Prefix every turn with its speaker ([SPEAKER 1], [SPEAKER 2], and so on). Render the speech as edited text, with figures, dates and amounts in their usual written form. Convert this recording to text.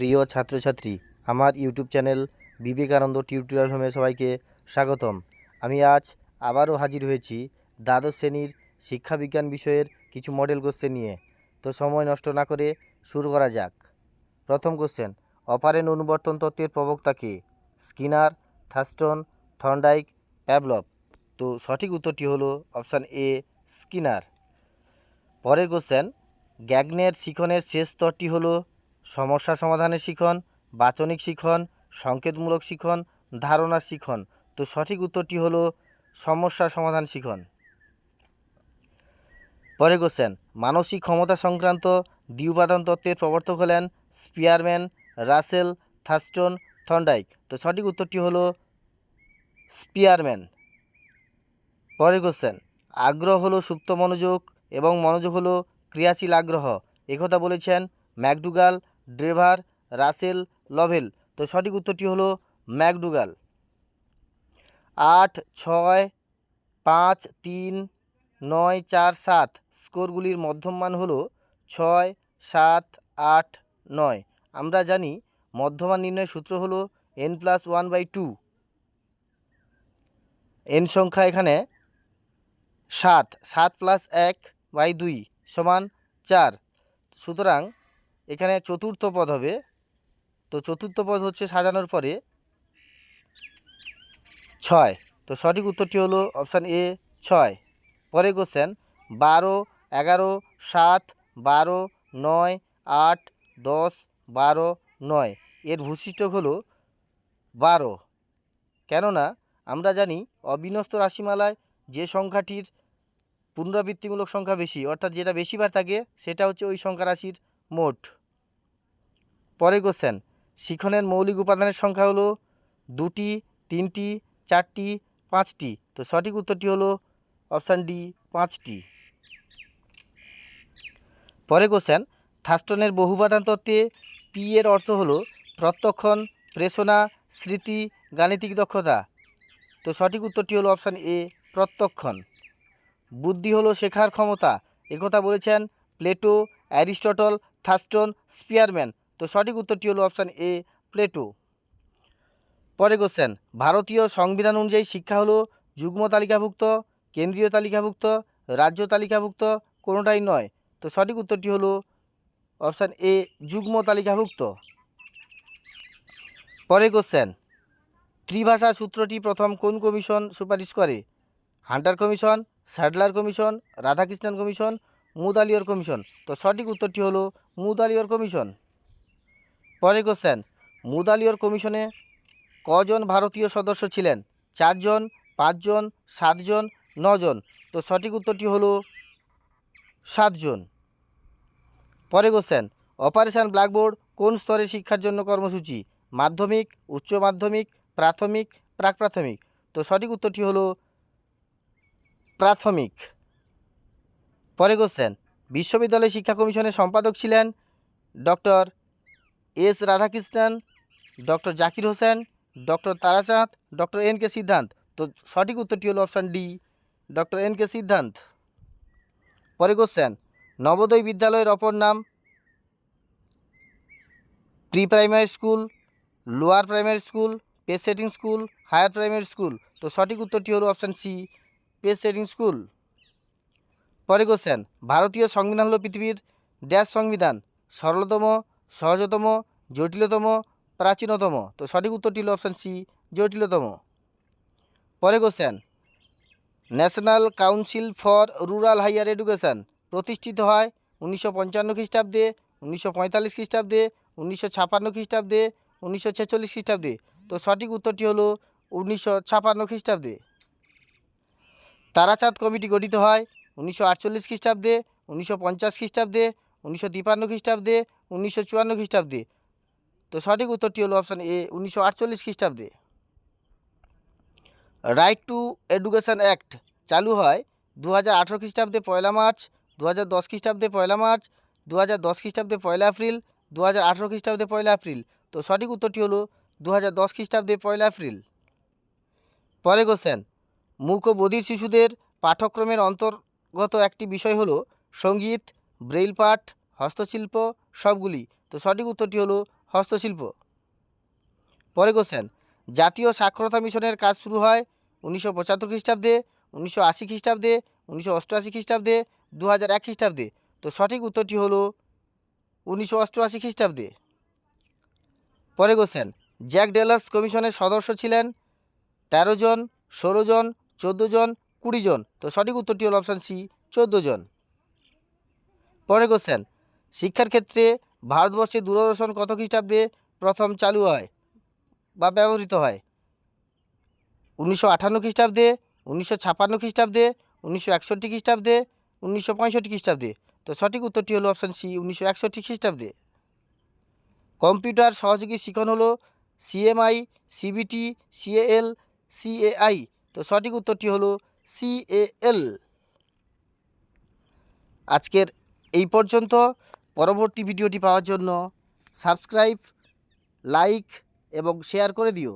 [SPEAKER 1] প্রিয় ছাত্রছাত্রী, আমার ইউটিউব চ্যানেল বিবেকানন্দ টিউটোরিয়াল হোমে সবাইকে স্বাগতম। আমি আজ আবারও হাজির হয়েছি দ্বাদশ শ্রেণীর শিক্ষাবিজ্ঞান বিষয়ের কিছু মডেল কোশ্চেন নিয়ে। তো সময় নষ্ট না করে শুরু করা যাক। প্রথম কোশ্চেন, অপারেন্ট অনুবর্তন তত্ত্বের প্রবক্তা কে? Skinner, Thurstone, Thorndike, Pavlov. তো সঠিক উত্তরটি হলো অপশান এ, স্কিনার। পরের কোশ্চেন, গ্যাগনের শিখনের শেষ স্তরটি হলো সমস্যা সমাধানের শিখন, বাচনিক শিখন, সংকেতমূলক শিখন, ধারণার শিখন। তো সঠিক উত্তরটি হলো সমস্যা সমাধান শিখন। পরের কোশ্চেন, মানসিক ক্ষমতা সংক্রান্ত দ্বিউপাদান তত্ত্বের প্রবর্তক হলেন স্পিয়ারম্যান, রাসেল, থার্স্টন, থর্নডাইক। তো সঠিক উত্তরটি হলো স্পিয়ারম্যান। পরের কোশ্চেন, আগ্রহ হলো সুপ্ত মনোযোগ এবং মনোযোগ হলো ক্রিয়াশীল আগ্রহ। একথা বলেছেন ম্যাকডুগাল, ড্রেভার, রাসেল, লভেল। তো সঠিক উত্তরটি হলো ম্যাকডুগাল। 8, 6, 5, 3, 9, 4, 7 স্কোরগুলির মধ্যম মান হলো 6, 7, 8, 9। আমরা জানি মধ্যমান নির্ণয়ের সূত্র হলো n+1/2। n সংখ্যা এখানে 7, 7 + 1/2 সমান 4। সুতরাং এখানে চতুর্থ পদ হবে। তো চতুর্থ পদ হচ্ছে সাজানোর পরে 6। তো সঠিক উত্তরটি হলো অপশান এ, 6। পরে কোশ্চেন, 12, 11, 7, 12, 9, 8, 10, 12, 9 এর ভূশিষ্ঠক হলো 12। কেননা আমরা জানি অবিন্যস্ত রাশিমালায় যে সংখ্যাটির পুনরাবৃত্তিমূলক সংখ্যা বেশি, অর্থাৎ যেটা বেশিবার থাকে, সেটা হচ্ছে ওই সংখ্যা রাশির মোট। পরের কোশ্চেন, শিখনের মৌলিক উপাদানের সংখ্যা হলো 2টি, 3টি, 4টি, 5টি। তো সঠিক উত্তরটি হলো অপশান ডি, 5টি। পরের কোশ্চেন, থার্স্টনের বহুপাদান তত্ত্বে পি এর অর্থ হলো প্রত্যক্ষণ, প্রেষণা, স্মৃতি, গাণিতিক দক্ষতা। তো সঠিক উত্তরটি হলো অপশান এ, প্রত্যক্ষণ। বুদ্ধি হলো শেখার ক্ষমতা। একথা বলেছেন প্লেটো, অ্যারিস্টটল, থার্স্টন, স্পিয়ারম্যান। তো সঠিক উত্তরটি হলো অপশান এ, প্লেটো। পরে কোশ্চেন, ভারতীয় সংবিধান অনুযায়ী শিক্ষা হলো যুগ্ম তালিকাভুক্ত, কেন্দ্রীয় তালিকাভুক্ত, রাজ্য তালিকাভুক্ত, কোনোটাই নয়। তো সঠিক উত্তরটি হলো অপশান এ, যুগ্ম তালিকাভুক্ত। পরের কোশ্চেন, ত্রিভাষা সূত্রটি প্রথম কোন কমিশন সুপারিশ করে? Hunter commission, Sadler commission, Radhakrishnan commission, Mudaliar commission. তো সঠিক উত্তরটি হলো মুদালিয়র কমিশন। পরের কোশ্চেন, মুদালিয়র কমিশনে কজন ভারতীয় সদস্য ছিলেন? 4 জন, 5 জন, 7 জন, 9 জন। তো সঠিক উত্তরটি হলো 7 জন। পরের কোশ্চেন, অপারেশন ব্ল্যাকবোর্ড কোন স্তরের শিক্ষার জন্য কর্মসূচি? মাধ্যমিক, উচ্চ মাধ্যমিক, প্রাথমিক, প্রাক প্রাথমিক। তো সঠিক উত্তরটি হলো প্রাথমিক। পরের কোশ্চেন, বিশ্ববিদ্যালয় শিক্ষা কমিশনের সম্পাদক ছিলেন doctor S Radhakrishnan, doctor Zakir Hussain, doctor Tarachand, doctor N K Siddhanta. তো সঠিক উত্তরটি হলো option D, doctor N K Siddhanta. পরে কোশ্চেন, নবোদয় বিদ্যালয়ের অপর নাম? Pre primary school, lower primary school, pace setting school, higher primary school. তো সঠিক উত্তরটি হলো option C, pace setting school. পরে কোশ্চেন, ভারতীয় সংবিধান হলো পৃথিবীর ড্যাশ সংবিধান? সরলতম, সহজতম, জটিলতম, প্রাচীনতম। তো সঠিক উত্তরটি হলো অপশান সি, জটিলতম। পরে question, national council for rural higher education প্রতিষ্ঠিত হয় 1955 খ্রিস্টাব্দে, 1945 খ্রিস্টাব্দে, 1956 খ্রিস্টাব্দে, 1946 খ্রিস্টাব্দে। তো সঠিক উত্তরটি হলো 1956 খ্রিস্টাব্দে। তারাচাঁদ কমিটি গঠিত হয় 1948 খ্রিস্টাব্দে, 1950 খ্রিস্টাব্দে, 1953 খ্রিস্টাব্দে, 1954 খ্রিস্টাব্দে। তো সঠিক উত্তরটি হলো অপশান এ, 1948 খ্রিস্টাব্দে। রাইট টু এডুকেশন অ্যাক্ট চালু হয় 2018 খ্রিস্টাব্দে 1 মার্চ, 2010 খ্রিস্টাব্দে 1 মার্চ, 2010 খ্রিস্টাব্দে 1 এপ্রিল, 2018 খ্রিস্টাব্দে 1 এপ্রিল। তো সঠিক উত্তরটি হলো 2010 খ্রিস্টাব্দে 1 এপ্রিল। পরে কোশ্চেন, মূক ও বধির শিশুদের পাঠ্যক্রমের অন্তর্গত একটি বিষয় হলো সঙ্গীত, ব্রেইল পাঠ, হস্তশিল্প, সবগুলি। তো সঠিক উত্তরটি হলো হস্তশিল্প। পরে কোশ্চেন, জাতীয় সাক্ষরতা মিশনের কাজ শুরু হয় 1975 খ্রিস্টাব্দে, 1980 খ্রিস্টাব্দে, 1988 খ্রিস্টাব্দে, 2001 খ্রিস্টাব্দে। তো সঠিক উত্তরটি হলো 1988 খ্রিস্টাব্দে। পরে কোশ্চেন, জ্যাক ডেলার্স কমিশনের সদস্য ছিলেন 13 জন, 16 জন, 14 জন, 20 জন। তো সঠিক উত্তরটি হলো অপশান সি, 14 জন। পরে কোশ্চেন, শিক্ষার ক্ষেত্রে ভারতবর্ষে দূরদর্শন কত খ্রিস্টাব্দে প্রথম চালু হয় বা ব্যবহৃত হয়? 1958 খ্রিস্টাব্দে, 1956 খ্রিস্টাব্দে, 1961 খ্রিস্টাব্দে, 1965 খ্রিস্টাব্দে। তো সঠিক উত্তরটি হলো অপশান সি, 1961 খ্রিস্টাব্দে। কম্পিউটার সহযোগী শিখন হলো সিএমআই, সিবিটি, সিএএল, সিএআই। তো সঠিক উত্তরটি হলো সিএএল। আজকের এই পর্যন্ত। পরবর্তী ভিডিওটি পাওয়ার জন্য সাবস্ক্রাইব, লাইক এবং শেয়ার করে দিও।